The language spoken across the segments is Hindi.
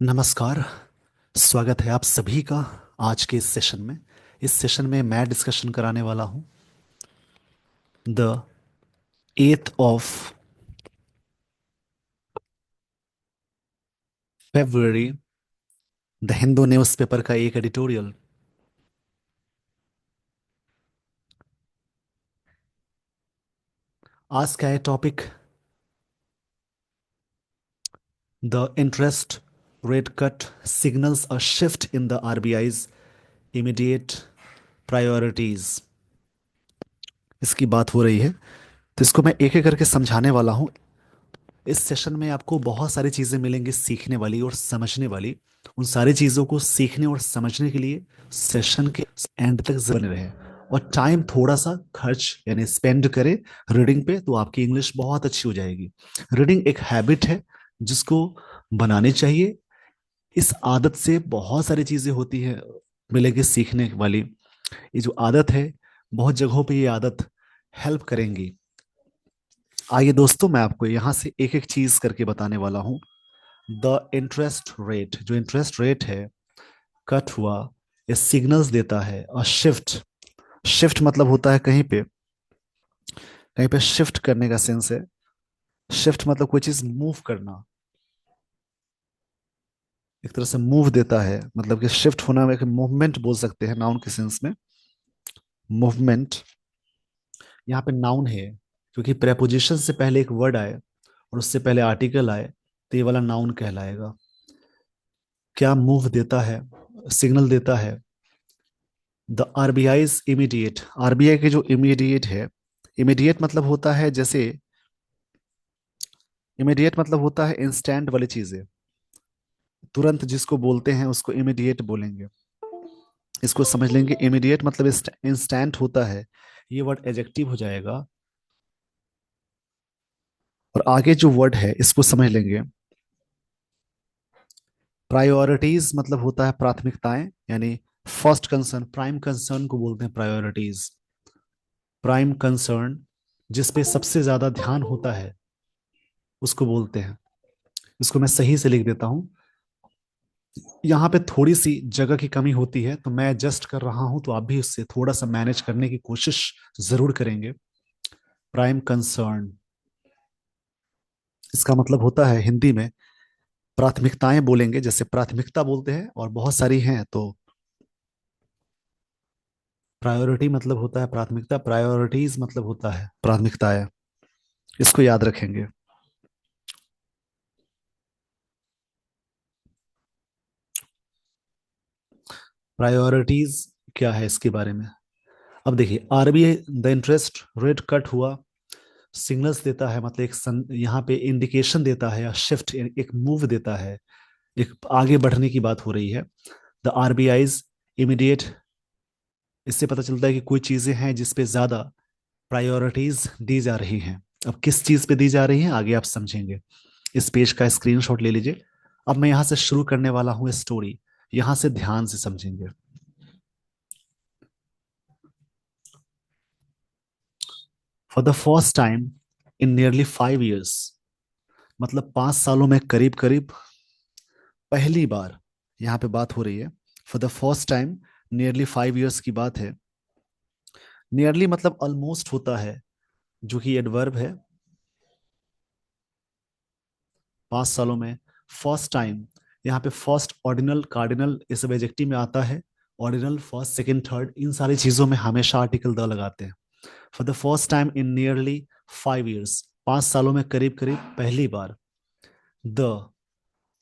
नमस्कार। स्वागत है आप सभी का आज के इस सेशन में। इस सेशन में मैं डिस्कशन कराने वाला हूं the 8th of February the Hindu newspaper का एक एडिटोरियल। आज का है topic the interest rate cut signals a shift in the RBI's immediate priorities. इसकी बात हो रही है तो इसको मैं एक एक करके समझाने वाला हूं। इस सेशन में आपको बहुत सारी चीज़ें मिलेंगी सीखने वाली और समझने वाली। उन सारी चीज़ों को सीखने और समझने के लिए सेशन के एंड तक बने रहे और टाइम थोड़ा सा खर्च यानी स्पेंड करें रीडिंग पे, तो आपकी इंग्लिश बहुत अच्छी हो जाएगी। रीडिंग एक हैबिट है जिसको बनानी चाहिए। इस आदत से बहुत सारी चीज़ें होती है मिलेगी सीखने वाली। ये जो आदत है, बहुत जगहों पे ये आदत हेल्प करेंगी। आइए दोस्तों, मैं आपको यहाँ से एक एक चीज करके बताने वाला हूँ। द इंटरेस्ट रेट, जो इंटरेस्ट रेट है कट हुआ, ये सिग्नल्स देता है। और शिफ्ट, शिफ्ट मतलब होता है कहीं पे, कहीं पे शिफ्ट करने का सेंस है। शिफ्ट मतलब कोई चीज मूव करना, एक तरह से मूव देता है। मतलब कि शिफ्ट होना में एक मूवमेंट बोल सकते हैं नाउन के सेंस में। मूवमेंट यहाँ पे नाउन है क्योंकि प्रेपोजिशन से पहले एक वर्ड आए और उससे पहले आर्टिकल आए, तो ये वाला नाउन कहलाएगा। क्या मूव देता है, सिग्नल देता है। द आरबीआई इमीडिएट, आरबीआई के जो इमीडिएट है, इमीडिएट मतलब होता है जैसे, इमीडिएट मतलब होता है इंस्टेंट वाली चीजें, तुरंत जिसको बोलते हैं उसको इमीडिएट बोलेंगे। इसको समझ लेंगे, इमीडिएट मतलब इंस्टेंट होता है। ये वर्ड एडजेक्टिव हो जाएगा। और आगे जो वर्ड है इसको समझ लेंगे। प्रायोरिटीज मतलब होता है प्राथमिकताएं, यानी फर्स्ट कंसर्न, प्राइम कंसर्न को बोलते हैं प्रायोरिटीज। प्राइम कंसर्न जिस पे सबसे ज्यादा ध्यान होता है उसको बोलते हैं। इसको मैं सही से लिख देता हूं। यहाँ पे थोड़ी सी जगह की कमी होती है तो मैं एडजस्ट कर रहा हूं, तो आप भी उससे थोड़ा सा मैनेज करने की कोशिश जरूर करेंगे। प्राइम कंसर्न, इसका मतलब होता है हिंदी में प्राथमिकताएं बोलेंगे, जैसे प्राथमिकता बोलते हैं और बहुत सारी हैं, तो प्रायोरिटी मतलब होता है प्राथमिकता, प्रायोरिटीज मतलब होता है प्राथमिकताएं। इसको याद रखेंगे। प्रायोरिटीज क्या है इसके बारे में। अब देखिए, RBI the interest rate cut हुआ, सिग्नल्स देता है मतलब यहाँ पे इंडिकेशन देता है या शिफ्ट, एक मूव देता है, एक आगे बढ़ने की बात हो रही है। द आरबीआईज इमीडिएट, इससे पता चलता है कि कोई चीजें हैं जिस पे ज्यादा प्रायोरिटीज दी जा रही हैं। अब किस चीज पे दी जा रही हैं आगे आप समझेंगे। इस पेज का स्क्रीनशॉट ले लीजिए। अब मैं यहाँ से शुरू करने वाला हूँ स्टोरी, यहाँ से ध्यान से समझेंगे। For the first time in nearly 5 years, मतलब 5 सालों में करीब करीब पहली बार यहाँ पे बात हो रही है। For the first time, nearly 5 years की बात है। नियरली मतलब ऑलमोस्ट होता है, जो कि एडवर्ब है। 5 सालों में फर्स्ट टाइम, यहाँ पे फर्स्ट ऑर्डिनल कार्डिनल ये सब एडजेक्टिव में आता है। ऑर्डिनल फर्स्ट सेकंड थर्ड इन सारी चीजों में हमेशा आर्टिकल द लगाते हैं। For the first time in nearly 5 years, 5 सालों में करीब करीब पहली बार, the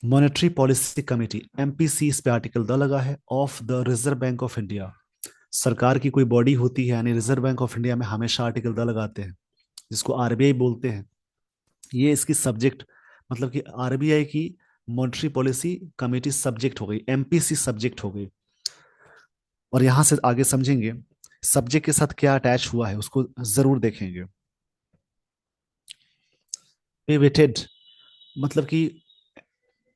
monetary policy committee MPC, इस पे आर्टिकल द लगा है, of the Reserve Bank of India. सरकार की कोई बॉडी होती है यानी रिजर्व बैंक ऑफ इंडिया में हमेशा आर्टिकल द लगाते हैं, जिसको आरबीआई बोलते हैं। ये इसकी सब्जेक्ट, मतलब कि आरबीआई की मॉनेटरी पॉलिसी कमेटी सब्जेक्ट हो गई, एमपीसी सब्जेक्ट हो गई। और यहां से आगे समझेंगे सब्जेक्ट के साथ क्या अटैच हुआ है, उसको जरूर देखेंगे। पिविटेड मतलब कि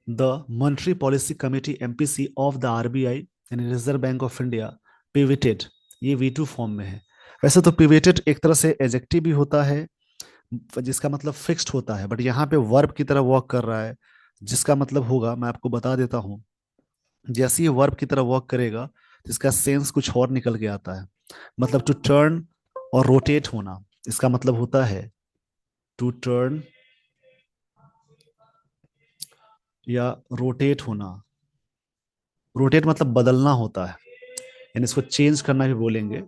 the monetary policy committee MPC of the RBI यानी Reserve Bank of India pivoted, ये V2 फॉर्म में है। वैसे तो पिविटेड एक तरह से एडजेक्टिव भी होता है जिसका मतलब फिक्स्ड होता है, बट यहाँ पे वर्ब की तरह वर्क कर रहा है, जिसका मतलब होगा, मैं आपको बता देता हूँ, जैसे ये वर्ब की तरह वर्क करेगा तो इसका सेंस कुछ और निकल के आता है। मतलब टू टर्न और रोटेट होना, इसका मतलब होता है टू टर्न या रोटेट होना। रोटेट मतलब बदलना होता है, यानी इसको चेंज करना भी बोलेंगे।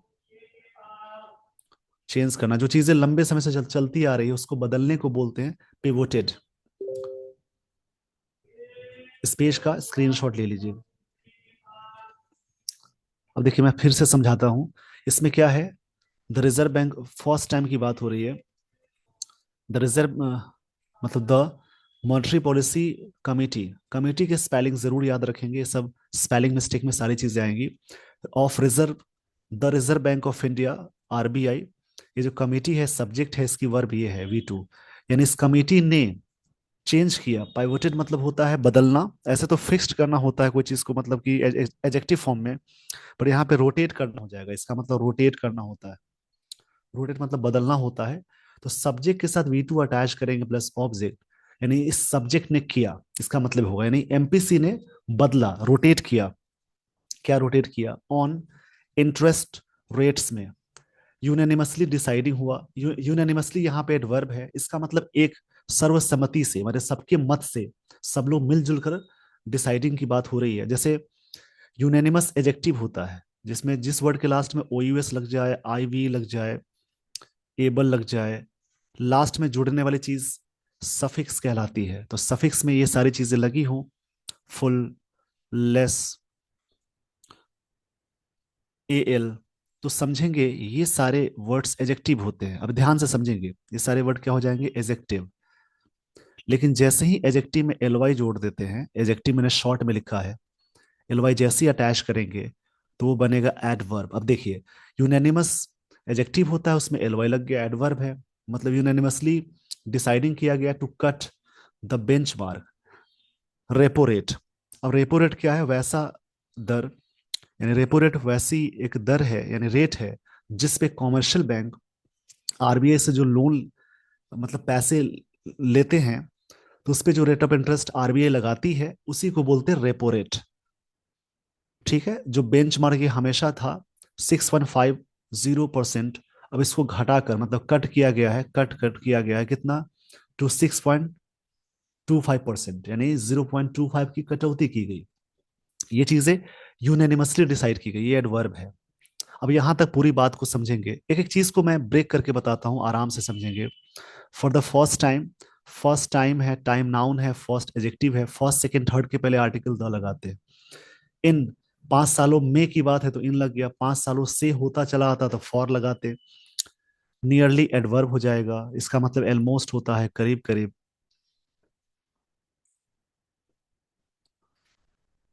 चेंज करना, जो चीजें लंबे समय से चलती आ रही है उसको बदलने को बोलते हैं पिवोटेड। इस पेज का स्क्रीनशॉट ले लीजिए। अब देखिए, मैं फिर से समझाता हूं। इसमें क्या है, the Reserve bank, first time की बात हो रही है। द रिजर्व मतलब the monetary policy committee, committee के स्पेलिंग जरूर याद रखेंगे, ये सब स्पेलिंग मिस्टेक में सारी चीजें आएंगी। Of reserve, the Reserve Bank of India, RBI. ये जो कमेटी है, सब्जेक्ट है इसकी, वर्ब ये है V2। यानी इस कमेटी ने चेंज किया। पाइवोटेड मतलब होता है बदलना, ऐसे तो फिक्स्ड करना होता है कोई चीज को, मतलब कि एडजेक्टिव फॉर्म में। पर यहाँ पे रोटेट करना हो जाएगा, इसका मतलब रोटेट करना होता है। रोटेट मतलब बदलना होता है। तो सब्जेक्ट के साथ V2 अटैच करेंगे प्लस ऑब्जेक्ट, यानी इस सब्जेक्ट ने किया, इसका मतलब होगा, यानी एमपीसी ने बदला, रोटेट किया। क्या रोटेट किया? ऑन इंटरेस्ट रेट्स में। यूनानिमसली डिसाइडिंग हुआ। यूनानिमसली यहाँ पे एडवर्ब है, इसका मतलब एक सर्वसम्मति से, मतलब सबके मत से, सब लोग मिलजुल कर डिसाइडिंग की बात हो रही है। जैसे यूनानिमस एजेक्टिव होता है जिसमें जिस वर्ड के लास्ट में OUS लग जाए, IV लग जाए, एबल लग जाए, लास्ट में जुड़ने वाली चीज सफिक्स कहलाती है। तो सफिक्स में ये सारी चीजें लगी हों, फुल, लेस, AL, तो समझेंगे ये सारे वर्ड्स एजेक्टिव होते हैं। अब ध्यान से समझेंगे, ये सारे वर्ड क्या हो जाएंगे? एजेक्टिव। लेकिन जैसे ही एजेक्टिव में LY जोड़ देते हैं, एजेक्टिव मैंने शॉर्ट में लिखा है, LY जैसे ही अटैच करेंगे तो वो बनेगा एडवर्ब। अब देखिए, यूनानिमस एजेक्टिव होता है, उसमें LY लग गया, एडवर्ब है। मतलब यूनानिमसली डिसाइडिंग किया गया to cut the benchmark, repo rate. अब रेपो रेट क्या है? वैसा दर, यानी रेपो रेट वैसी एक दर है, यानी रेट है जिस पे कॉमर्शियल बैंक RBI से जो लोन, मतलब पैसे लेते हैं, तो उस पे जो रेट ऑफ इंटरेस्ट RBI लगाती है उसी को बोलते हैं रेपो रेट। ठीक है, जो बेंचमार्क ये हमेशा था 6.50%। अब इसको घटाकर, मतलब कट किया गया है, कट कट किया गया है कितना? टू 6.25%, यानी 0.25 की कटौती की गई। ये चीजें यूनानिमसली डिसाइड की गई, ये एडवर्ब है। अब यहां तक पूरी बात को समझेंगे, एक एक चीज को मैं ब्रेक करके बताता हूं, आराम से समझेंगे। For the first time, first time है, टाइम नाउन है, फर्स्ट एजेक्टिव है, फर्स्ट सेकंड थर्ड के पहले आर्टिकल द लगाते हैं। इन 5 सालों में की बात है तो इन लग गया, 5 सालों से होता चला आता तो फॉर लगाते। नियरली एडवर्ब हो जाएगा, इसका मतलब ऑलमोस्ट होता है, करीब करीब।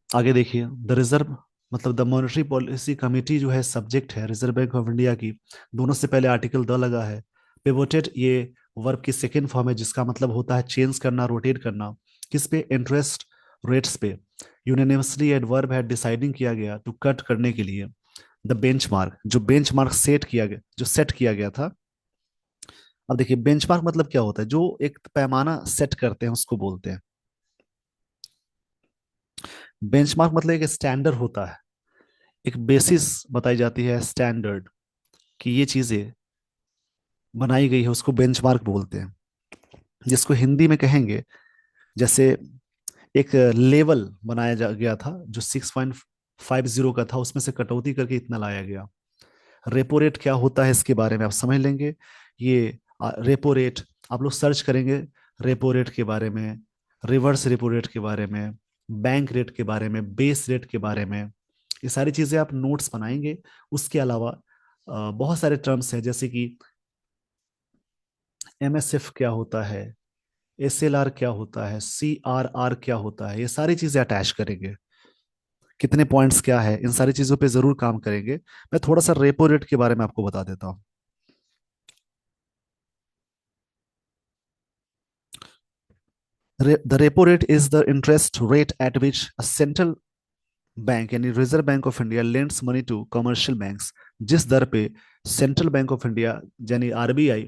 आगे देखिए, द रिजर्व मतलब द मॉनेटरी पॉलिसी कमेटी जो है, सब्जेक्ट है, रिजर्व बैंक ऑफ इंडिया की, दोनों से पहले आर्टिकल द लगा है। पिवोटेड ये वर्ब की सेकेंड फॉर्म है, जिसका मतलब होता है चेंज करना, रोटेट करना। किस पे? इंटरेस्ट रेट्स पे। यूनानिमसली एडवर्ब है, डिसाइडिंग किया गया टू कट करने के लिए। द बेंचमार्क, जो बेंचमार्क सेट किया गया, जो सेट किया गया था। अब देखिए, बेंचमार्क मतलब क्या होता है? जो एक पैमाना सेट करते हैं उसको बोलते हैं बेंचमार्क। मतलब एक स्टैंडर्ड होता है, एक बेसिस बताई जाती है, स्टैंडर्ड, कि ये चीजें बनाई गई है, उसको बेंचमार्क बोलते हैं। जिसको हिंदी में कहेंगे, जैसे एक लेवल बनाया गया था जो 6.50 का था, उसमें से कटौती करके इतना लाया गया। रेपो रेट क्या होता है इसके बारे में आप समझ लेंगे। ये रेपो रेट आप लोग सर्च करेंगे, रेपो रेट के बारे में, रिवर्स रेपो रेट के बारे में, बैंक रेट के बारे में, बेस रेट के बारे में, ये सारी चीजें आप नोट्स बनाएंगे। उसके अलावा बहुत सारे टर्म्स हैं, जैसे कि MSF क्या होता है, SLR क्या होता है, CRR क्या होता है, ये सारी चीजें अटैच करेंगे। कितने पॉइंट्स क्या है, इन सारी चीजों पे जरूर काम करेंगे। मैं थोड़ा सा रेपो रेट के बारे में आपको बता देता हूँ। The repo rate is the interest rate at which a central bank, यानी Reserve Bank of India, lends money to commercial banks. जिस दर पे सेंट्रल बैंक ऑफ इंडिया, यानी RBI,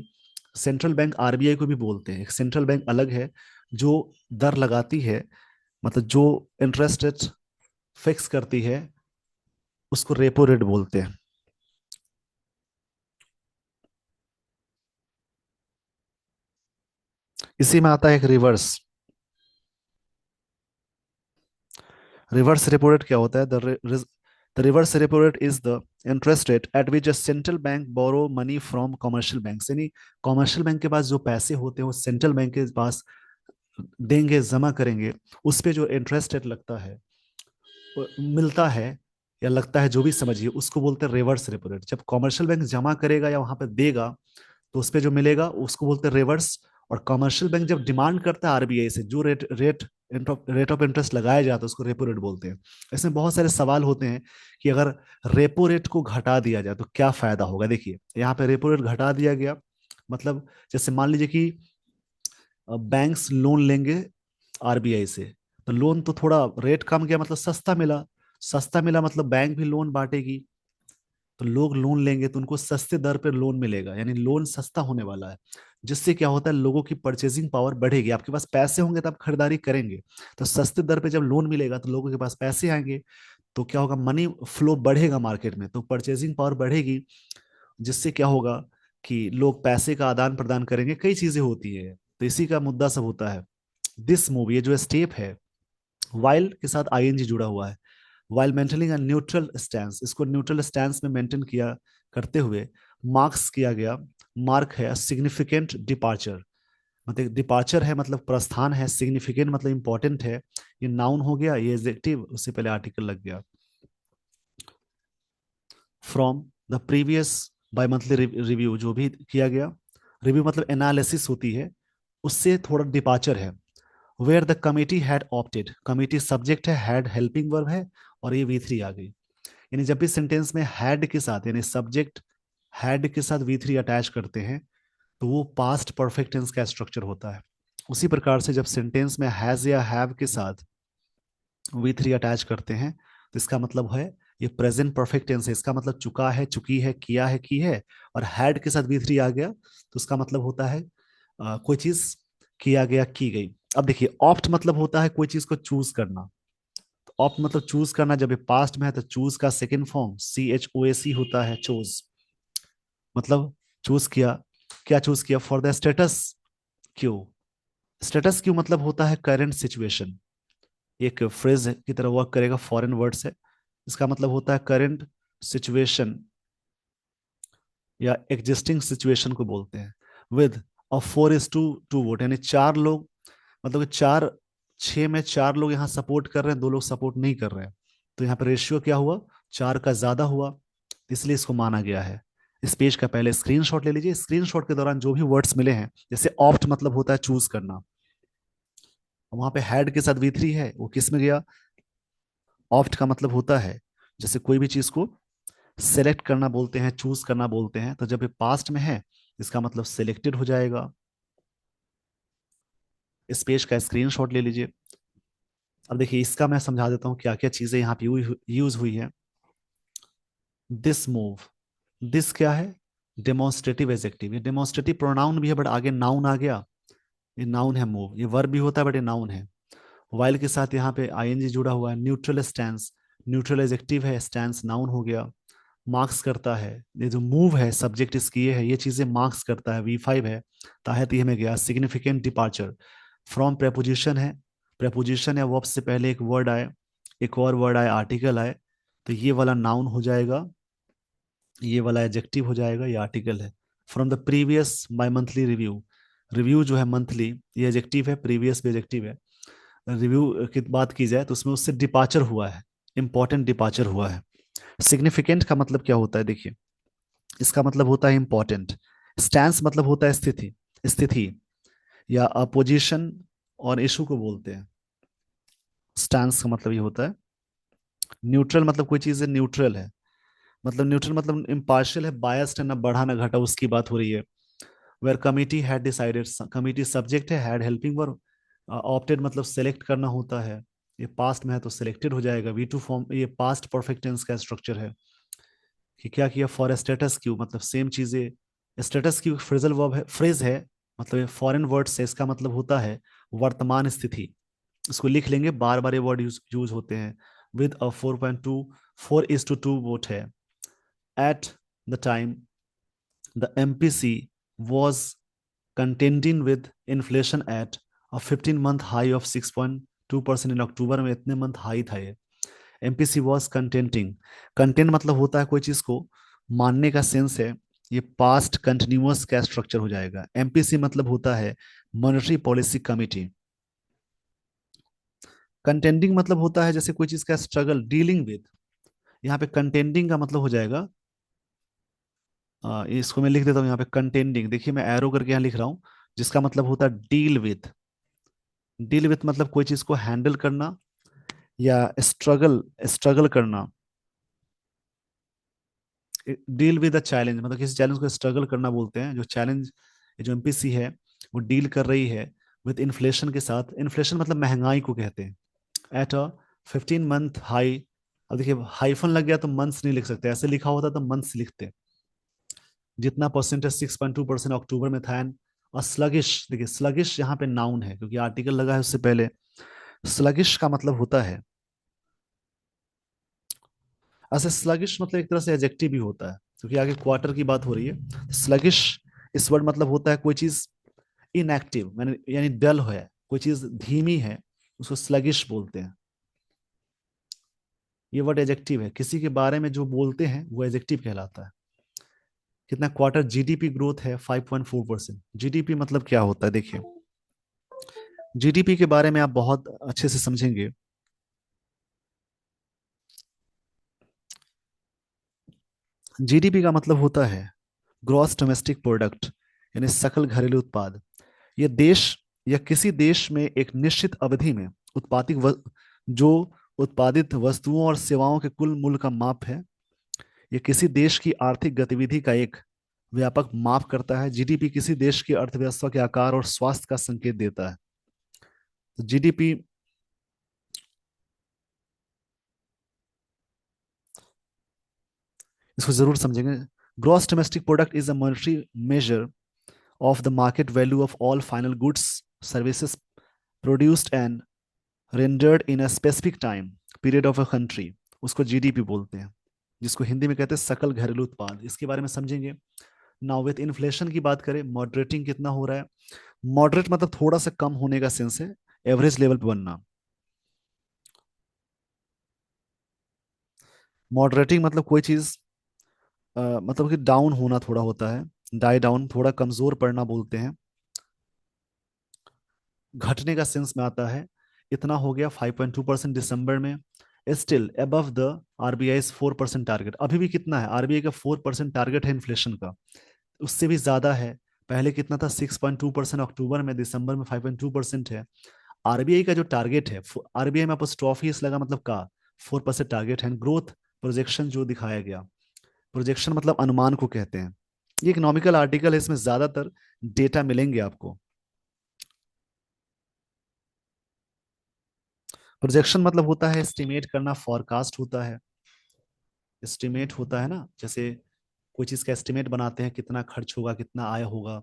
सेंट्रल बैंक RBI को भी बोलते हैं, एक सेंट्रल बैंक अलग है जो दर लगाती है, मतलब जो इंटरेस्ट रेट फिक्स करती है, उसको रेपो रेट बोलते हैं। इसी में आता है एक रिवर्स। रिवर्स रेपो रेट क्या होता है? The reverse repo rate is the interest rate at which a central bank borrow money from commercial bank. यानी कमर्शियल बैंक के पास जो पैसे होते हैं वो सेंट्रल बैंक के पास देंगे, जमा करेंगे, उस पे जो इंटरेस्ट रेट लगता है, मिलता है या लगता है, जो भी समझिए, उसको बोलते हैं रिवर्स रेपो रेट। जब कमर्शियल बैंक जमा करेगा या वहां पे देगा, तो उस पे जो मिलेगा उसको बोलते हैं रिवर्स। और कमर्शियल बैंक जब डिमांड करता है आरबीआई से, जो rate rate rate of interest लगाया जाता है, उसको रेपो रेट बोलते हैं। इसमें बहुत सारे सवाल होते हैं कि अगर रेपो रेट को घटा दिया जाए तो क्या फायदा होगा। देखिए, यहाँ पे रेपो रेट घटा दिया गया, मतलब जैसे मान लीजिए कि बैंक्स लोन लेंगे आरबीआई से, तो लोन तो थोड़ा रेट कम गया, मतलब सस्ता मिला। सस्ता मिला मतलब बैंक भी लोन बांटेगी, तो लोग लोन लेंगे तो उनको सस्ते दर पर लोन मिलेगा, यानी लोन सस्ता होने वाला है। जिससे क्या होता है, लोगों की परचेजिंग पावर बढ़ेगी। आपके पास पैसे होंगे तो आप खरीदारी करेंगे, तो सस्ते दर पे जब लोन मिलेगा तो लोगों के पास पैसे आएंगे, तो क्या होगा, मनी फ्लो बढ़ेगा मार्केट में, तो परचेजिंग पावर बढ़ेगी। जिससे क्या होगा कि लोग पैसे का आदान प्रदान करेंगे, कई चीजें होती है, तो इसी का मुद्दा सब होता है। दिस मूव, ये जो स्टेप है, वाइल के साथ आईएनजी जुड़ा हुआ है। While maintaining a neutral stance, इसको न्यूट्रल स्टैंस में मेंटेन किया करते हुए मार्क्स किया गया। मार्क है सिग्निफिकेंट डिपार्चर, मतलब डिपार्चर है मतलब प्रस्थान है, सिग्निफिकेंट मतलब इंपॉर्टेंट है, ये नाउन हो गया, ये एडजेक्टिव, उससे पहले आर्टिकल लग गया। From the previous bi monthly review, जो भी किया गया, रिव्यू मतलब एनालिसिस होती है, उससे थोड़ा डिपार्चर है। Where the committee had opted, committee subject है, हैड हेल्पिंग वर्ब है, और ये V3 आ गई। यानी जब भी सेंटेंस में हैड के साथ, यानी सब्जेक्ट हैड के साथ V3 अटैच करते हैं, तो वो पास्ट परफेक्ट टेंस का स्ट्रक्चर होता है। उसी प्रकार से जब सेंटेंस में हैज या हैव के साथ V3 अटैच करते हैं, तो इसका मतलब है ये प्रेजेंट परफेक्ट टेंस है, इसका मतलब चुका है, चुकी है, किया है, की है। और हैड के साथ V3 आ गया तो उसका मतलब होता है कोई चीज किया गया, की गई। अब देखिए, ऑप्ट मतलब होता है कोई चीज को चूज करना। ऑप्ट मतलब चूज करना, जब ये पास्ट में है तो चूज का सेकंड फॉर्म CHOAC होता है, चोज। मतलब चूज किया, क्या चूज किया, for the status Q. Status Q मतलब होता है करंट सिचुएशन, एक फ्रेज की तरह वर्क करेगा, फॉरेन वर्ड से। इसका मतलब होता है करंट सिचुएशन या एग्जिस्टिंग सिचुएशन को बोलते हैं। विद अ 4:2 वोट, यानी चार लोग, मतलब कि चार, छह में चार लोग यहाँ सपोर्ट कर रहे हैं, दो लोग सपोर्ट नहीं कर रहे हैं, तो यहाँ पर रेशियो क्या हुआ, चार का ज्यादा हुआ, इसलिए इसको माना गया है। इस पेज का पहले स्क्रीनशॉट ले लीजिए। स्क्रीनशॉट के दौरान जो भी वर्ड्स मिले हैं, जैसे ऑप्ट मतलब होता है चूज करना, वहां पे हैड के साथ V3 है, वो किस में गया, ऑप्ट का मतलब होता है जैसे कोई भी चीज को सेलेक्ट करना बोलते हैं, चूज करना बोलते हैं, तो जब ये पास्ट में है, इसका मतलब सिलेक्टेड हो जाएगा। इस पेज का स्क्रीनशॉट ले लीजिए। अब देखिए, इसका मैं समझा देता हूँ क्या क्या चीजें यहाँ पे यूज हुई है। दिस मूव, दिस क्या है, डेमोन्स्ट्रेटिव एडजेक्टिव, ये डेमोन्स्ट्रेटिव प्रोनाउन भी है बट आगे नाउन आ गया, ये नाउन है। मूव ये वर्ब भी होता है बट ये नाउन है। वाइल के साथ यहाँ पे आईएनजी जुड़ा हुआ है। न्यूट्रल स्टैंस, न्यूट्रल एडजेक्टिव है, स्टैंस नाउन हो गया। मार्क्स करता है, ये जो मूव है सब्जेक्ट इसकी ये है, ये चीजें मार्क्स करता है, V5 है, ताहत ये में गया। सिग्निफिकेंट डिपार्चर, फ्रॉम प्रेपोजिशन है, प्रेपोजिशन या वर्ब से पहले एक वर्ड आए, एक और वर्ड आए, आर्टिकल आए, तो ये वाला नाउन हो जाएगा, ये वाला एडजेक्टिव हो जाएगा, ये आर्टिकल है। From the previous bi monthly review, review जो है मंथली, ये एडजेक्टिव है, प्रीवियस भी एडजेक्टिव है। रिव्यू की बात की जाए तो उसमें उससे डिपार्चर हुआ है, इंपॉर्टेंट डिपार्चर हुआ है। सिग्निफिकेंट का मतलब क्या होता है, देखिए, इसका मतलब होता है इंपॉर्टेंट। स्टैंस मतलब होता है स्थिति, स्थिति या अपोजिशन और इशू को बोलते हैं। स्टैंस का मतलब ये होता है। न्यूट्रल मतलब कोई चीज न्यूट्रल है, मतलब न्यूट्रल मतलब इम्पार्शियल है, बायस्ड है, ना बढ़ा ना घटा, उसकी बात हो रही है। Where committee had decided, committee subject है, हैड हेल्पिंग वर्ब, ऑप्टेड मतलब सेलेक्ट करना होता है, ये पास्ट में है तो सिलेक्टेड हो जाएगा। V2 फॉर्म, ये पास्ट परफेक्ट टेंस का स्ट्रक्चर है। कि क्या किया, फॉर स्टेटस क्यू मतलब सेम चीजें। स्टेटस क्यू फ्रेजल वर्ब है, फ्रेज है, मतलब फॉरेन वर्ड से, इसका मतलब होता है वर्तमान स्थिति, इसको लिख लेंगे, बार बार ये वर्ड यूज होते हैं। विद अ 4.2, 4:2 वोट है। At the time the MPC was contending with inflation at a 15-month high of 6.2% इन अक्टूबर में इतने मंथ हाई था ये। एमपीसी वॉज कंटेंटिंग, कंटेंट मतलब होता है कोई चीज को मानने का सेंस है, ये पास्ट कंटिन्यूअस का स्ट्रक्चर हो जाएगा। एमपीसी मतलब होता है मॉनेटरी पॉलिसी कमिटी। कंटेंडिंग मतलब होता है जैसे कोई चीज का स्ट्रगल, डीलिंग विद। यहाँ पे कंटेंडिंग का मतलब हो जाएगा, इसको मैं लिख देता हूँ यहाँ पे कंटेंडिंग, देखिए मैं एरो करके यहाँ लिख रहा हूँ, जिसका मतलब होता है डील विद। डील विथ मतलब कोई चीज को हैंडल करना या स्ट्रगल स्ट्रगल करना। डील विद अ चैलेंज मतलब किसी चैलेंज को स्ट्रगल करना बोलते हैं। जो चैलेंज, जो एमपीसी है वो डील कर रही है विद इन्फ्लेशन के साथ। इन्फ्लेशन मतलब महंगाई को कहते हैं। At a 15 month high. अब देखिए हाइफन लग गया तो मंथ्स नहीं लिख सकते, ऐसे लिखा होता तो मंथ्स लिखते। जितना परसेंटेज 6.2% अक्टूबर में था। एंड और स्लगिश, देखिए स्लगिश यहाँ पे नाउन है क्योंकि आर्टिकल लगा है उससे पहले। स्लगिश का मतलब होता है, ऐसे स्लगिश मतलब एक तरह से एडजेक्टिव भी होता है क्योंकि आगे क्वार्टर की बात हो रही है। स्लगिश इस वर्ड मतलब होता है कोई चीज इनएक्टिव, मैंने यानी डल है, कोई चीज धीमी है, उसको स्लगिश बोलते हैं। ये वर्ड एडजेक्टिव है, किसी के बारे में जो बोलते हैं वो एडजेक्टिव कहलाता है। कितना क्वार्टर जीडीपी ग्रोथ है 5.4%। जीडीपी मतलब क्या होता है देखिए, जीडीपी के बारे में आप बहुत अच्छे से समझेंगे। जीडीपी का मतलब होता है ग्रॉस डोमेस्टिक प्रोडक्ट, यानी सकल घरेलू उत्पाद। यह देश या किसी देश में एक निश्चित अवधि में जो उत्पादित वस्तुओं और सेवाओं के कुल मूल्य का माप है। यह किसी देश की आर्थिक गतिविधि का एक व्यापक माप करता है। जीडीपी किसी देश की अर्थव्यवस्था के आकार और स्वास्थ्य का संकेत देता है। तो जीडीपी, इसको जरूर समझेंगे। Gross domestic product is a monetary measure of the market value of all final goods, services produced and rendered in a specific time period of a country, उसको जीडीपी बोलते हैं, जिसको हिंदी में कहते हैं सकल घरेलू उत्पाद। इसके बारे में समझेंगे। नाउ विथ इन्फ्लेशन की बात करें, मॉडरेटिंग कितना हो रहा है। मॉडरेट मतलब थोड़ा सा कम होने का सेंस है, एवरेज लेवल पे बनना। मॉडरेटिंग मतलब कोई चीज मतलब कि डाउन होना थोड़ा होता है, डाई डाउन, थोड़ा कमजोर पड़ना बोलते हैं। घटने का सेंस में आता है। इतना हो गया 5.2% दिसंबर में, still above the RBI 4% target. अभी भी कितना है, आरबीआई का 4% टारगेट है इन्फ्लेशन का, उससे भी ज्यादा है। पहले कितना था 6.2% अक्टूबर में, दिसंबर में 5.2% है। आरबीआई का जो टारगेट है, आरबीआई में अपोस्ट्रोफी लगा मतलब का 4% टारगेट है। ग्रोथ प्रोजेक्शन जो दिखाया गया, प्रोजेक्शन मतलब अनुमान को कहते हैं। ये इकोनॉमिकल आर्टिकल है, इसमें ज्यादातर डेटा मिलेंगे आपको। प्रोजेक्शन मतलब होता है एस्टिमेट करना, फॉरकास्ट होता है। एस्टिमेट होता है ना, जैसे कोई चीज का एस्टिमेट बनाते हैं, कितना खर्च होगा, कितना आय होगा।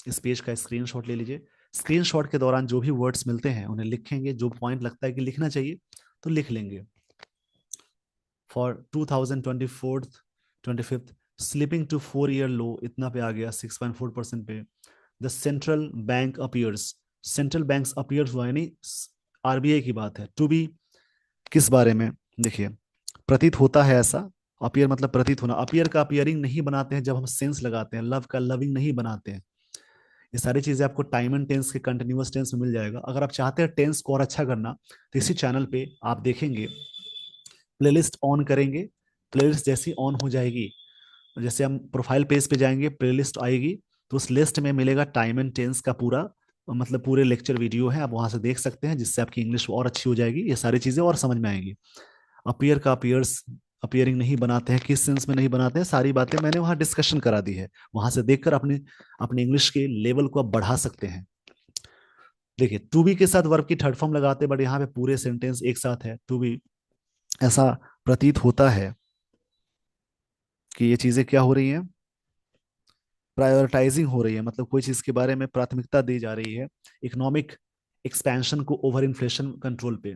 इस पेज का स्क्रीनशॉट ले लीजिए। स्क्रीनशॉट के दौरान जो भी वर्ड्स मिलते हैं उन्हें लिखेंगे, जो पॉइंट लगता है कि लिखना चाहिए तो लिख लेंगे। फॉर 2024 25 स्लिपिंग टू 4 ईयर लो, इतना पे आ गया 6.4% पे। The central bank appears, central bank appears हुआ, यानी आरबीआई की बात है। टू बी किस बारे में, देखिए प्रतीत होता है ऐसा। अपीयर मतलब प्रतीत होना। अपीयर का अपीयरिंग नहीं बनाते हैं जब हम सेंस लगाते हैं, लव का लविंग नहीं बनाते हैं। ये सारी चीजें आपको टाइम एंड टेंस के कंटिन्यूअस टेंस में मिल जाएगा। अगर आप चाहते हैं टेंस को और अच्छा करना तो इसी चैनल पे आप देखेंगे, प्लेलिस्ट ऑन करेंगे, प्लेलिस्ट जैसी ऑन हो जाएगी, जैसे हम प्रोफाइल पेज पे जाएंगे प्लेलिस्ट आएगी, तो उस लिस्ट में मिलेगा टाइम एंड टेंस का पूरा, मतलब पूरे लेक्चर वीडियो है, आप वहां से देख सकते हैं, जिससे आपकी इंग्लिश और अच्छी हो जाएगी, ये सारी चीजें और समझ में आएंगी। अपीयर का अपीयर्स, अपीयरिंग नहीं बनाते हैं, किस सेंस में नहीं बनाते हैं, सारी बातें मैंने वहां डिस्कशन करा दी है। वहां से देखकर अपने अपने इंग्लिश के लेवल को आप बढ़ा सकते हैं। देखिए टू बी के साथ वर्ब की थर्ड फॉर्म लगाते हैं, बट यहाँ पे पूरे सेंटेंस एक साथ है टू बी। ऐसा प्रतीत होता है कि ये चीजें क्या हो रही हैं, प्रायोरिटाइजिंग हो रही है, मतलब कोई चीज के बारे में प्राथमिकता दी जा रही है। इकोनॉमिक एक्सपेंशन को ओवर इन्फ्लेशन कंट्रोल पे।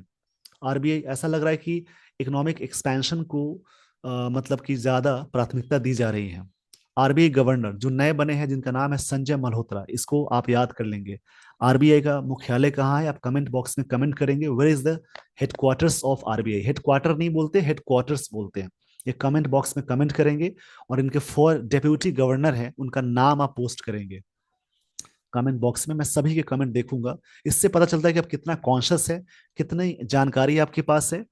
आरबीआई ऐसा लग रहा है कि इकोनॉमिक एक्सपेंशन को मतलब कि ज्यादा प्राथमिकता दी जा रही है। आरबीआई गवर्नर जो नए बने हैं जिनका नाम है संजय मल्होत्रा, इसको आप याद कर लेंगे। आरबीआई का मुख्यालय कहाँ है, आप कमेंट बॉक्स में कमेंट करेंगे, where is the headquarters of RBI. Headquarter नहीं बोलते, हेडक्वार्टर्स बोलते हैं। ये कमेंट बॉक्स में कमेंट करेंगे, और इनके 4 डेप्यूटी गवर्नर हैं उनका नाम आप पोस्ट करेंगे कमेंट बॉक्स में। मैं सभी के कमेंट देखूंगा। इससे पता चलता है कि आप कितना कॉन्शियस है, कितनी जानकारी आपके पास है।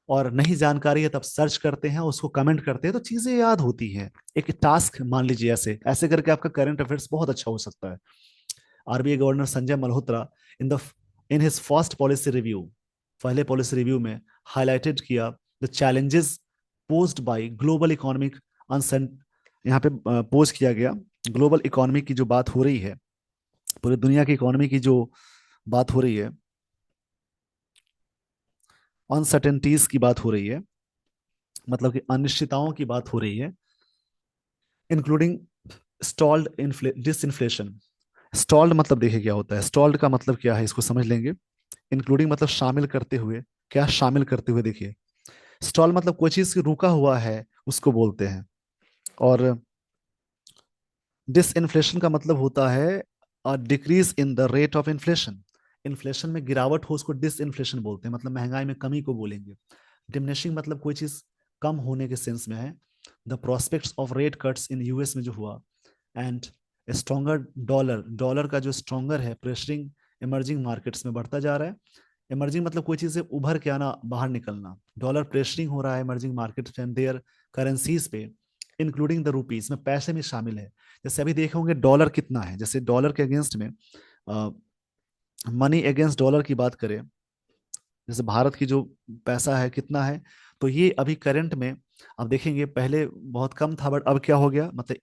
और नहीं जानकारी है तब सर्च करते हैं, उसको कमेंट करते हैं, तो चीजें याद होती हैं। एक टास्क मान लीजिए, ऐसे ऐसे करके आपका करंट अफेयर्स बहुत अच्छा हो सकता है। RBI governor Sanjay Malhotra in the in his first policy review, पहले पॉलिसी रिव्यू में हाईलाइटेड किया the challenges posed by global economic uncertain. यहाँ पे पोज किया गया ग्लोबल इकोनॉमी की जो बात हो रही है, पूरी दुनिया की इकोनॉमी की जो बात हो रही है, अनसर्टेनिटीज की बात हो रही है, मतलब कि अनिश्चितताओं की बात हो रही है, इंक्लूडिंग स्टॉल्ड डिसइंफ्लेशन। स्टॉल्ड मतलब देखिए क्या होता है, स्टॉल्ड का मतलब क्या है इसको समझ लेंगे। इंक्लूडिंग मतलब शामिल करते हुए, क्या शामिल करते हुए, देखिए स्टॉल मतलब कोई चीज रुका हुआ है उसको बोलते हैं। और डिसइंफ्लेशन का मतलब होता है decrease in the rate of inflation. Inflation में गिरावट हो उसको डिसइंफ्लेशन बोलते हैं, मतलब महंगाई में कमी को बोलेंगे। डिमिनिशिंग मतलब कोई चीज कम होने के सेंस में है। The prospects of rate cuts in US में जो हुआ, एंड स्ट्रॉन्गर डॉलर, डॉलर का जो स्ट्रॉन्गर है प्रेशरिंग इमर्जिंग मार्केट्स में बढ़ता जा रहा है। इमर्जिंग मतलब कोई चीज से उभर के आना, बाहर निकलना। डॉलर प्रेशरिंग हो रहा है emerging markets and their currencies पे, इंक्लूडिंग द रुपीज में पैसे में शामिल है। जैसे अभी देखे होंगे डॉलर कितना है, जैसे डॉलर के अगेंस्ट में मनी अगेंस्ट डॉलर की बात करें, जैसे भारत की जो पैसा है कितना है, तो ये अभी करंट में आप देखेंगे पहले बहुत कम था, बट अब क्या हो गया, मतलब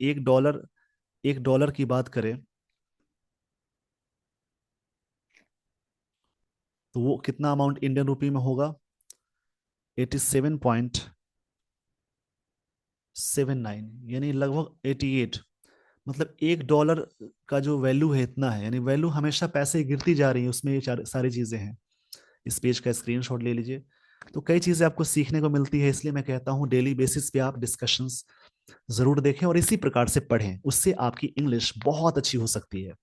एक डॉलर की बात करें तो वो कितना अमाउंट इंडियन रुपी में होगा, 87.79, यानी लगभग 88। मतलब एक डॉलर का जो वैल्यू है इतना है, यानी वैल्यू हमेशा पैसे गिरती जा रही है, उसमें ये सारी चीजें हैं। इस पेज का स्क्रीनशॉट ले लीजिए। तो कई चीजें आपको सीखने को मिलती है, इसलिए मैं कहता हूँ डेली बेसिस पे आप डिस्कशंस जरूर देखें और इसी प्रकार से पढ़ें, उससे आपकी इंग्लिश बहुत अच्छी हो सकती है।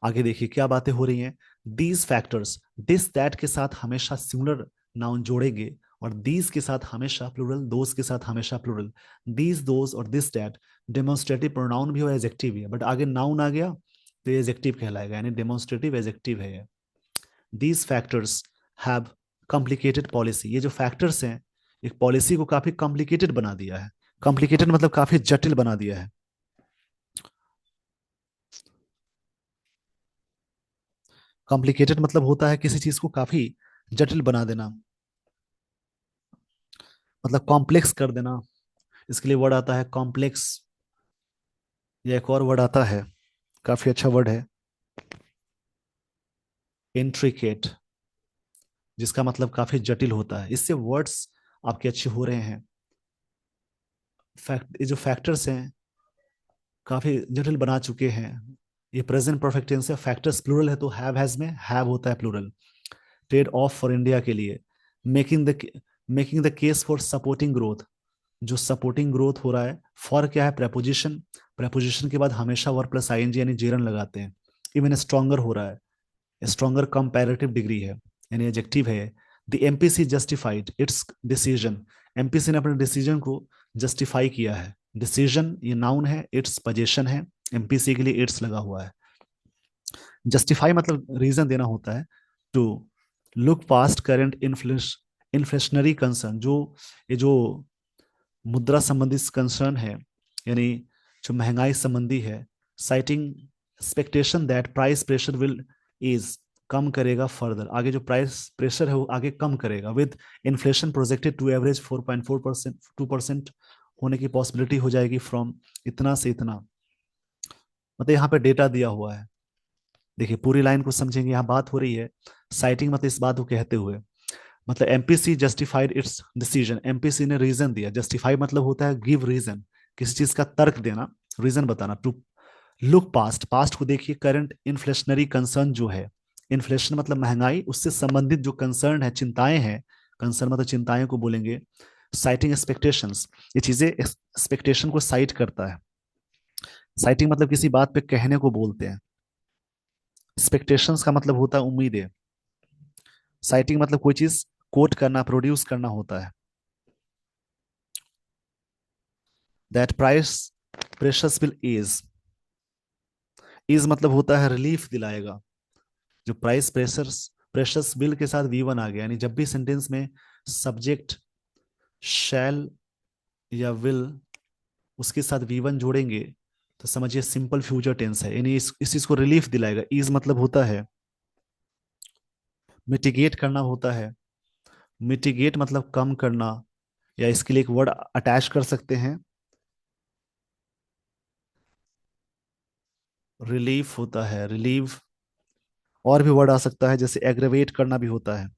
आगे देखिए क्या बातें हो रही हैं। दीज फैक्टर्स, दिस दैट के साथ हमेशा सिंगुलर नाउन जोड़ेंगे, और दीज के साथ हमेशा प्लूरल, दोज के साथ हमेशा प्लूरल। दीज, दोज और दिस दैट डेमोन्स्ट्रेटिव प्रोनाउन भी हो, एडजेक्टिव भी है, बट आगे नाउन आ गया तो ये एडजेक्टिव कहलाएगा, यानी डेमोन्स्ट्रेटिव एडजेक्टिव है ये। These factors have complicated policy, ये जो फैक्टर्स हैं एक पॉलिसी को काफी कॉम्प्लिकेटेड बना दिया है। कॉम्प्लिकेटेड मतलब काफी जटिल बना दिया है। कॉम्प्लिकेटेड मतलब होता है किसी चीज को काफी जटिल बना देना, मतलब कॉम्प्लेक्स कर देना। इसके लिए वर्ड आता है कॉम्प्लेक्स, या एक और वर्ड आता है, काफी अच्छा वर्ड है, इंट्रिकेट, जिसका मतलब काफी जटिल होता है। इससे वर्ड्स आपके अच्छे हो रहे हैं। फैक्ट, ये जो फैक्टर्स हैं काफी जटिल बना चुके हैं। ये प्रेजेंट परफेक्ट टेंस है, फैक्टर्स प्लूरल है तो हैव हैज में हैव होता है plural. Trade off for India के लिए, making the making the case for supporting growth, जो सपोर्टिंग ग्रोथ हो रहा है। फॉर क्या है, प्रेपोजिशन, प्रेपोजिशन के बाद हमेशा वर्ब प्लस आईएनजी यानी जेरन लगाते हैं। इवन स्ट्रॉन्गर हो रहा है, स्ट्रॉन्गर कंपैरेटिव डिग्री है, यानी एडजेक्टिव है। The MPC justified it's decision, MPC ने अपने डिसीजन को जस्टिफाई किया है। डिसीजन ये नाउन है, इट्स पोजीशन है, एमपीसी के लिए इट्स लगा हुआ है। जस्टिफाई मतलब रीजन देना होता है। To look past current inflationary concern, जो ये जो मुद्रा संबंधी कंसर्न है, यानी जो महंगाई संबंधी है। Citing expectation that price pressure will ease, कम करेगा फर्दर, आगे जो प्राइस प्रेशर है वो आगे कम करेगा। With inflation projected to average 4.4%, 2% होने की पॉसिबिलिटी हो जाएगी फ्रॉम इतना से इतना। मतलब यहाँ पे डेटा दिया हुआ है, देखिए पूरी लाइन को समझेंगे। यहाँ बात हो रही है साइटिंग, मतलब इस बात को कहते हुए, मतलब MPC justified it's decision, MPC ने रीजन दिया। जस्टिफाई मतलब होता है गिव रीजन, किसी चीज का तर्क देना, रीजन बताना। टू लुक पास्ट, पास्ट को देखिए, करंट इन्फ्लेशनरी कंसर्न जो है, इन्फ्लेशन मतलब महंगाई, उससे संबंधित जो कंसर्न है, चिंताएं हैं, कंसर्न मतलब चिंताएं को बोलेंगे। साइटिंग एक्सपेक्टेशंस, ये चीजें एक्सपेक्टेशन को साइट करता है। साइटिंग मतलब किसी बात पे कहने को बोलते हैं। एक्सपेक्टेशंस का मतलब होता है उम्मीदें। साइटिंग मतलब कोई चीज कोट करना, प्रोड्यूस करना होता है। That price pressures will is मतलब होता है रिलीफ दिलाएगा। जो प्राइस प्रेशर्स, प्रेशर्स बिल के साथ वी वन आ गया, यानी जब भी सेंटेंस में सब्जेक्ट शैल या विल उसके साथ वी वन जोड़ेंगे तो समझिए सिंपल फ्यूचर टेंस है, यानी इस चीज को रिलीफ दिलाएगा। इज मतलब होता है मिटिगेट करना होता है। मिटिगेट मतलब कम करना, या इसके लिए एक वर्ड अटैच कर सकते हैं, रिलीफ होता है, रिलीव। और भी वर्ड आ सकता है, जैसे एग्रेवेट करना भी होता है।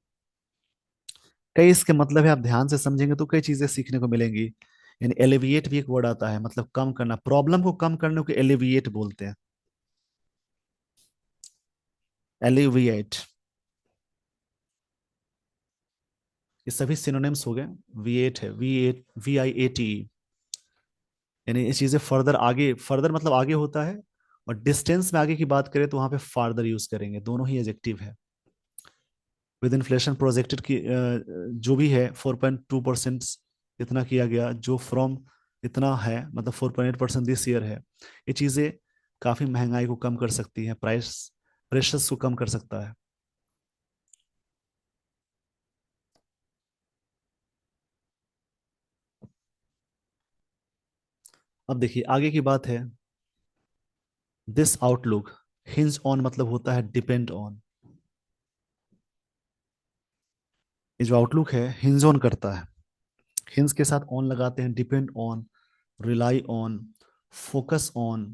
कई इसके मतलब है, आप ध्यान से समझेंगे तो कई चीजें सीखने को मिलेंगी। यानी एलिविएट भी एक वर्ड आता है, मतलब कम करना, प्रॉब्लम को कम करने को एलिविएट बोलते हैं। एलिविएट, ये सभी सिनोनिम्स हो गए। वी एट है, VIATE। यानी ये चीजें फर्दर, आगे, फर्दर मतलब आगे होता है, और डिस्टेंस में आगे की बात करें तो वहां पे फार्दर यूज करेंगे, दोनों ही एडजेक्टिव है। विद इन्फ्लेशन प्रोजेक्टेड की जो भी है 4.2% इतना किया गया, जो फ्रॉम इतना है, मतलब 4.8% दिस ईयर है। ये चीजें काफी महंगाई को कम कर सकती हैं, प्राइस प्रेशर्स को कम कर सकता है। अब देखिए आगे की बात है, दिस आउटलुक हिंज ऑन मतलब होता है डिपेंड ऑन। ये जो आउटलुक है हिंज ऑन करता है, हिंज के साथ ऑन लगाते हैं, depend on, rely on, focus on,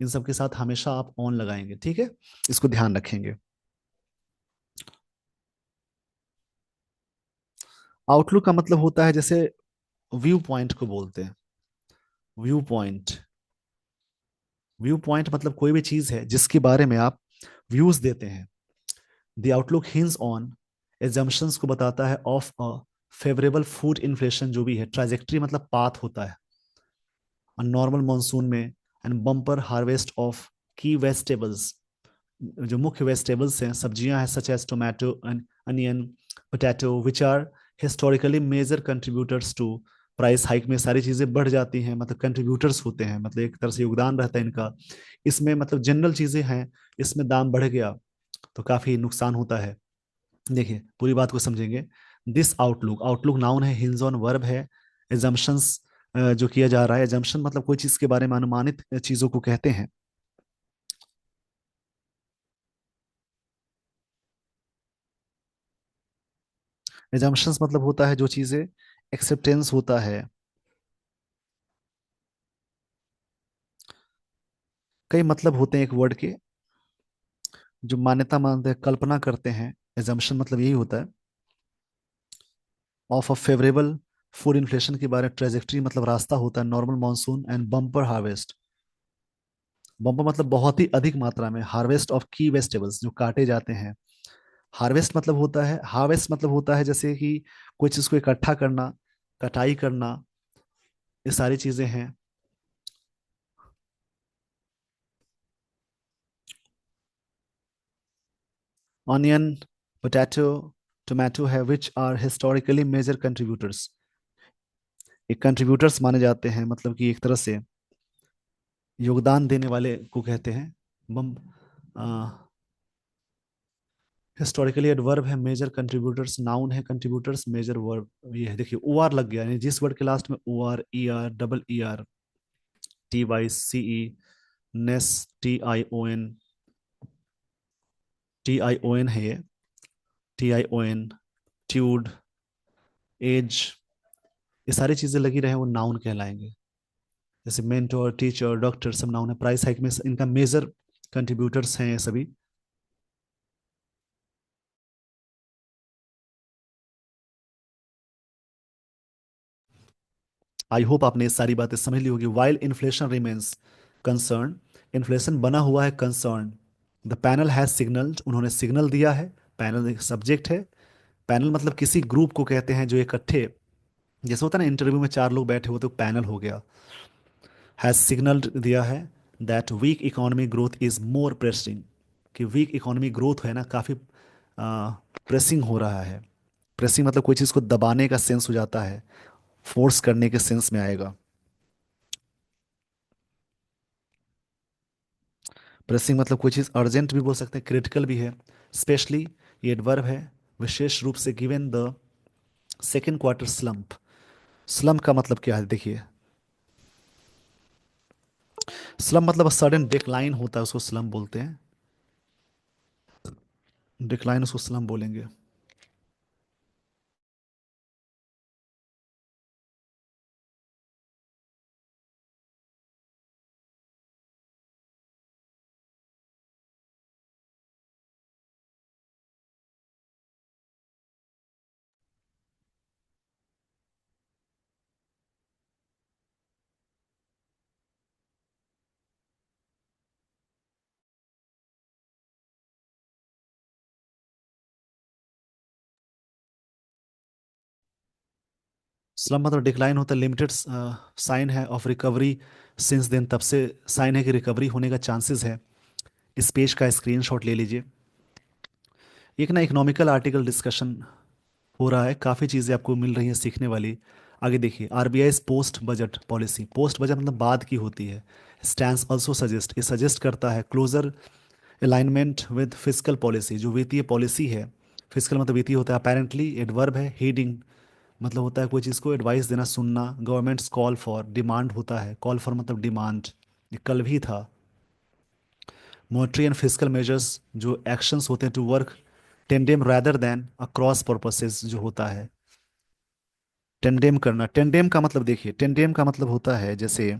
इन सब के साथ हमेशा आप ऑन लगाएंगे, ठीक है, इसको ध्यान रखेंगे। आउटलुक का मतलब होता है, जैसे व्यू पॉइंट को बोलते हैं, व्यू पॉइंट। व्यू पॉइंट मतलब कोई भी चीज है जिसके बारे में आप व्यूज देते हैं। The outlook hinges on assumptions को बताता है of a favourable food inflation, जो भी है, ट्राजेक्ट्री मतलब पाथ होता है, नॉर्मल मॉनसून में, and bumper harvest of key vegetables, जो मुख्य वेजिटेबल्स हैं, सब्जियां हैं, such as tomato and onion, potato, which are historically major contributors to price hike, में सारी चीजें बढ़ जाती हैं, मतलब कंट्रीब्यूटर्स होते हैं, मतलब एक तरह से योगदान रहता है इनका। इसमें मतलब जनरल चीजें हैं, इसमें दाम बढ़ गया तो काफी नुकसान होता है। देखिए पूरी बात को समझेंगे। दिस आउटलुक, आउटलुक नाउन है, हिंज ऑन वर्ब है, एजम्पशंस जो किया जा रहा है, एजम्पशन मतलब कोई चीज के बारे में अनुमानित चीजों को कहते हैं। एजम्पशंस मतलब होता है जो चीजें, एक्सेप्टेंस होता है। कई मतलब होते हैं एक वर्ड के, जो मान्यता मानते हैं, कल्पना करते हैं। एजम्पशन मतलब यही होता है। Of a favourable food inflation के बारे में, ट्रेजेक्ट्री मतलब रास्ता होता है, normal monsoon and bumper harvest. Bumper मतलब बहुत ही अधिक मात्रा में, हार्वेस्ट ऑफ की वेजिटेबल्स जो काटे जाते हैं। हार्वेस्ट मतलब होता है, हार्वेस्ट मतलब होता है जैसे कि कोई चीज को इकट्ठा करना, कटाई करना, ये सारी चीजें हैं। ऑनियन, पोटैटो, टोमेटो है, which are historically major contributors, एक कंट्रीब्यूटर्स माने जाते हैं, मतलब कि एक तरह से योगदान देने वाले को कहते हैं। बम हिस्टोरिकली एडवर्ब है, मेजर कंट्रीब्यूटर्स नाउन है, कंट्रीब्यूटर्स मेजर वर्ब ये है। देखिए ओ आर लग गया, यानी जिस वर्ड के लास्ट में O R, ER, ER, TYCE, ness, TION है ये, TION, ट्यूड, एज, ये सारी चीजें लगी रहे वो नाउन कहलाएंगे। जैसे मेंटोर, टीचर, डॉक्टर सब नाउन है। प्राइस हाइक में इनका मेजर कंट्रीब्यूटर्स हैं ये सभी। आई होप आपने ये सारी बातें समझ ली होगी। While inflation remains, concern, inflation बना हुआ है concern. The panel has signalled, उन्होंने सिग्नल दिया है। पैनल एक सब्जेक्ट है। पैनल मतलब किसी ग्रुप को कहते हैं जो इकट्ठे, जैसे होता है ना इंटरव्यू में चार लोग बैठे हो तो पैनल हो गया। हैज सिग्नल्ड दिया है that weak economy growth is more pressing, कि वीक इकोनॉमी ग्रोथ है ना काफ़ी प्रेसिंग हो रहा है। प्रेसिंग मतलब कोई चीज़ को दबाने का सेंस हो जाता है, फोर्स करने के सेंस में आएगा। प्रेसिंग मतलब कोई चीज़ अर्जेंट भी बोल सकते हैं, क्रिटिकल भी है। स्पेशली ये एडवर्ब है, विशेष रूप से given the second quarter slump. Slump का मतलब क्या है देखिए, स्लम्प मतलब सडन डिक्लाइन होता है, उसको स्लम्प बोलते हैं। डिक्लाइन उसको स्लम्प बोलेंगे। स्लम्प मतलब डिक्लाइन होता है, लिमिटेड साइन है ऑफ रिकवरी सिंस देन, तब से साइन है कि रिकवरी होने का चांसेस है। इस पेज का स्क्रीनशॉट ले लीजिए। एक ना इकोनॉमिकल आर्टिकल डिस्कशन हो रहा है, काफ़ी चीज़ें आपको मिल रही हैं सीखने वाली। आगे देखिए, RBI post budget policy, post budget मतलब बाद की होती है। स्टैंस ऑल्सो सजेस्ट, ये सजेस्ट करता है closer alignment with physical policy, जो वित्तीय पॉलिसी है। फिजिकल मतलब वित्तीय होता है। अपेरेंटली एडवर्ब है, हीडिंग मतलब होता है कोई चीज़ को एडवाइस देना, सुनना। गवर्नमेंट्स कॉल फॉर, डिमांड होता है, कॉल फॉर मतलब डिमांड, ये कल भी था। मॉनेटरी एंड फिजिकल मेजर्स जो एक्शंस होते हैं to work tandem rather than across purposes जो होता है। टेंडेम करना, टेंडेम का मतलब देखिए, टेंडेम का मतलब होता है जैसे,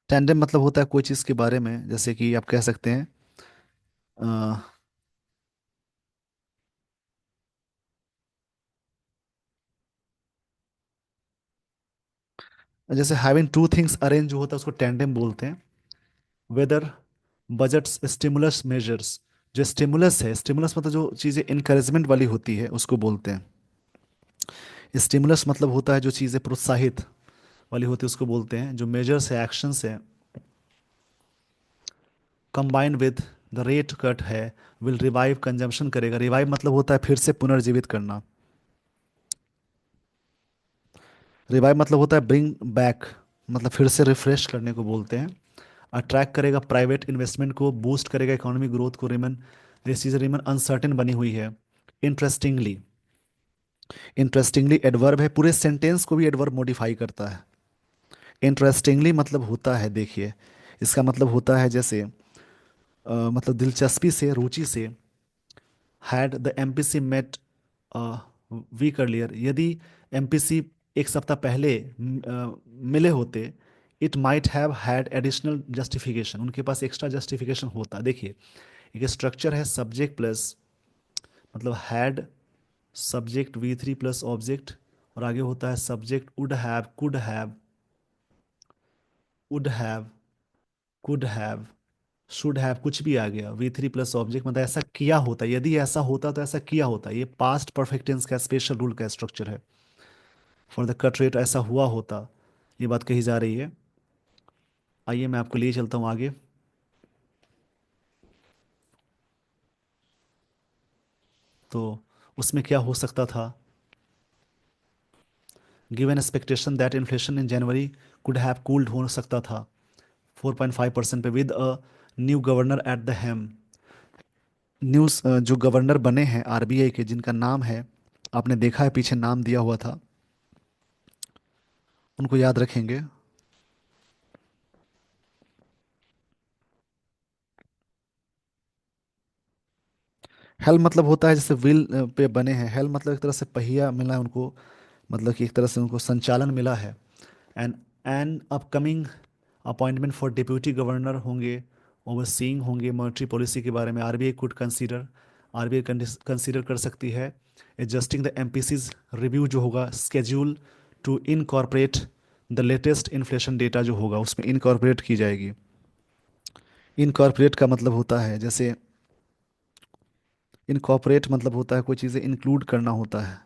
टेंडेम मतलब होता है कोई चीज़ के बारे में, जैसे कि आप कह सकते हैं अ, जैसे हैविंग टू थिंग्स अरेंज जो होता है उसको टेंडेम बोलते हैं। वेदर बजट्स स्टिमुलस मेजर्स, जो स्टिमुलस है, स्टिमुलस मतलब जो चीज़ें इनकरेजमेंट वाली होती है उसको बोलते हैं। स्टिमुलस मतलब होता है जो चीज़ें प्रोत्साहित वाली होती है उसको बोलते हैं। जो मेजर्स है, एक्शंस है, combined with the rate cut है, विल रिवाइव कंजम्पशन करेगा। रिवाइव मतलब होता है फिर से पुनर्जीवित करना। रिवाइव मतलब होता है ब्रिंग बैक, मतलब फिर से रिफ्रेश करने को बोलते हैं। अट्रैक्ट करेगा प्राइवेट इन्वेस्टमेंट को, बूस्ट करेगा इकोनॉमिक ग्रोथ को। रिमन, ये चीज़ रिमन अनसर्टेन बनी हुई है। इंटरेस्टिंगली, इंटरेस्टिंगली एडवर्ब है, पूरे सेंटेंस को भी एडवर्ब मॉडिफाई करता है। इंटरेस्टिंगली मतलब होता है देखिए, इसका मतलब होता है जैसे मतलब दिलचस्पी से, रुचि से। Had the MPC met week earlier, यदि एमपीसी एक सप्ताह पहले मिले होते, it might have had additional justification, उनके पास एक्स्ट्रा जस्टिफिकेशन होता। देखिए, एक स्ट्रक्चर है सब्जेक्ट प्लस, मतलब had, subject V three plus object, और आगे होता है subject would have, would have, could have, should have, कुछ भी आ गया, वी थ्री प्लस ऑब्जेक्ट मतलब ऐसा किया होता। यदि ऐसा होता तो ऐसा किया होता, ये पास्ट परफेक्ट टेंस का स्पेशल रूल का स्ट्रक्चर है। फॉर द कट रेट, ऐसा हुआ होता, ये बात कही जा रही है। आइए मैं आपको लिए चलता हूँ आगे। तो उसमें क्या हो सकता था, given expectation that inflation in January could have cooled, हो सकता था 4.5% पे, with a new governor at the helm. News जो गवर्नर बने हैं आरबीआई के, जिनका नाम है, आपने देखा है पीछे नाम दिया हुआ था, उनको याद रखेंगे। हेल मतलब होता है जैसे व्हील पे बने हैं, हेल मतलब एक तरह से पहिया मिला है उनको, मतलब कि एक तरह से उनको संचालन मिला है। And an upcoming appointment for deputy governor होंगे, ओवरसीइंग होंगे मॉनेटरी पॉलिसी के बारे में। RBI could consider, RBI consider कर सकती है एडजस्टिंग द एमपीसीज रिव्यू जो होगा schedule to incorporate the latest inflation data जो होगा उसमें इनकॉर्पोरेट की जाएगी। इनकॉर्पोरेट का मतलब होता है जैसे इनकॉर्पोरेट मतलब होता है कोई चीज़ें इंक्लूड करना होता है,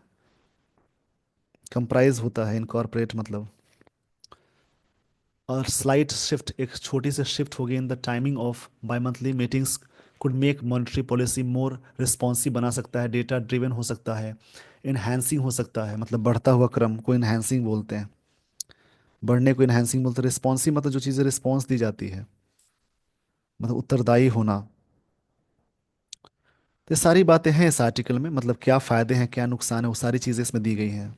कंप्राइज होता है इनकॉर्पोरेट मतलब। और स्लाइट शिफ्ट, एक छोटी सी शिफ्ट होगी in the timing of by monthly meetings could make monetary policy more responsive बना सकता है, डेटा ड्रिवन हो सकता है, इन्हांसिंग हो सकता है, मतलब बढ़ता हुआ क्रम को इन्हांसिंग बोलते हैं। बढ़ने को इन्हांसिंग बोलते हैं। रिस्पॉन्सिव मतलब जो चीज़ें रिस्पॉन्स दी जाती है, मतलब उत्तरदायी होना। तो ये सारी बातें हैं इस आर्टिकल में, मतलब क्या फ़ायदे हैं क्या नुकसान है वो सारी चीज़ें इसमें दी गई हैं।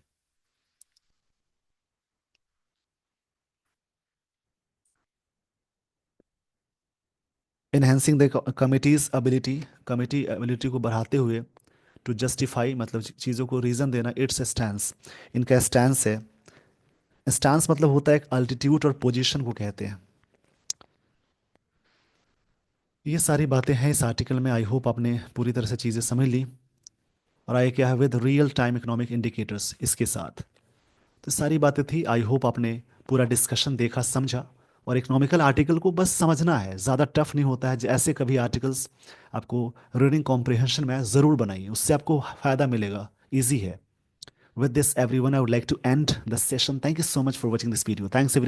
इन्हेंसिंग द कमिटी एबिलिटी को बढ़ाते हुए टू जस्टिफाई मतलब चीज़ों को रीज़न देना इट्स स्टैंस, इनका स्टैंस है। स्टैंस मतलब होता है एक अल्टीट्यूड और पोजीशन को कहते हैं। ये सारी बातें हैं इस आर्टिकल में। आई होप आपने पूरी तरह से चीज़ें समझ ली। और आए क्या है with real time economic indicators इसके साथ। तो सारी बातें थी। आई होप आपने पूरा डिस्कशन देखा समझा। और इकोनॉमिकल आर्टिकल को बस समझना है, ज़्यादा टफ नहीं होता है। ऐसे कभी आर्टिकल्स आपको रीडिंग कॉम्प्रिहेंशन में ज़रूर बनाइए, उससे आपको फ़ायदा मिलेगा, ईजी है। With this, everyone, I would like to end the session. Thank you so much for watching this video. Thanks, everyone.